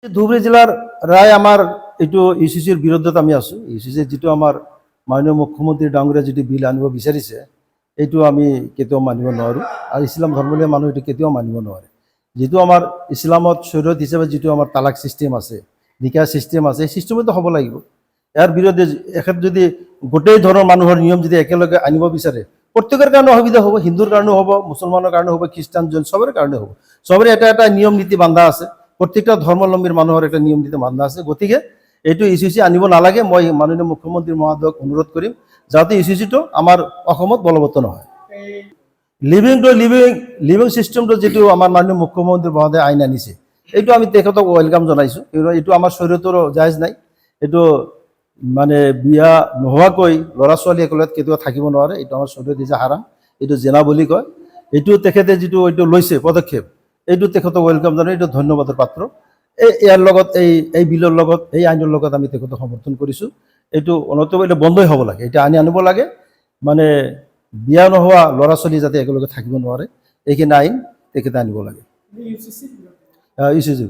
ধুবুৰী জিলাৰ ৰায় আমাৰ এইটো ইউচিচিৰ বিৰুদ্ধত আমি আছোঁ। ইউচিচিৰ যিটো আমাৰ মাননীয় মুখ্যমন্ত্ৰী ডাঙৰীয়া যিটো বিল আনিব বিচাৰিছে এইটো আমি কেতিয়াও মানিব নোৱাৰোঁ আৰু ইছলাম ধৰ্মীয় মানুহ এইটো কেতিয়াও মানিব নোৱাৰে। যিটো আমাৰ ইছলামত শৰীয়ত হিচাপে যিটো আমাৰ তালাক ছিষ্টেম আছে, নিকাহ ছিষ্টেম আছে, এই ছিষ্টেমতো হ'ব লাগিব। ইয়াৰ বিৰুদ্ধে এখেত যদি গোটেই ধৰণৰ মানুহৰ নিয়ম যদি একেলগে আনিব বিচাৰে প্ৰত্যেকৰ কাৰণে অসুবিধা হ'ব। হিন্দুৰ কাৰণেও হ'ব, মুছলমানৰ কাৰণেও হ'ব, খ্ৰীষ্টান জৈন চবৰে কাৰণে হ'ব। চবৰে এটা এটা নিয়ম নীতি বান্ধা আছে, প্ৰত্যেকটা ধৰ্মাৱলম্বীৰ মানুহৰ এটা নিয়ম নীতি বান্ধা আছে। গতিকে এইটো ইউচিচি আনিব নালাগে। মই মাননীয় মুখ্যমন্ত্ৰী মহোদয়ক অনুৰোধ কৰিম যাতে ইউচিচিটো আমাৰ অসমত বলবৎ নহয়। লিভিং ছিষ্টেমটো যিটো আমাৰ মাননীয় মুখ্যমন্ত্ৰী মহোদয়ে আইন আনিছে এইটো আমি তেখেতক ৱেলকাম জনাইছোঁ। কিয়নো এইটো আমাৰ শৰীয়তৰো জায়েজ নাই। এইটো মানে বিয়া নোহোৱাকৈ ল'ৰা ছোৱালী একেলগত কেতিয়াও থাকিব নোৱাৰে। এইটো আমাৰ শৰীয়ত হিচাপে হাৰাম, এইটো জেনা বুলি কয়। এইটো তেখেতে যিটো এইটো লৈছে পদক্ষেপ এইটো তেখেতক ৱেলকাম জনাই, এইটো ধন্যবাদৰ পাত্ৰ। ইয়াৰ লগত এই বিলৰ লগত এই আইনৰ লগত আমি তেখেতক সমৰ্থন কৰিছোঁ। এইটো অনন্তভাৱে এইটো বন্ধই হ'ব লাগে, এইটো আনিব লাগে। মানে বিয়া নোহোৱা ল'ৰা ছোৱালী যাতে একেলগে থাকিব নোৱাৰে এইখিনি আইন তেখেতে আনিব লাগে। ইউচিচিৰ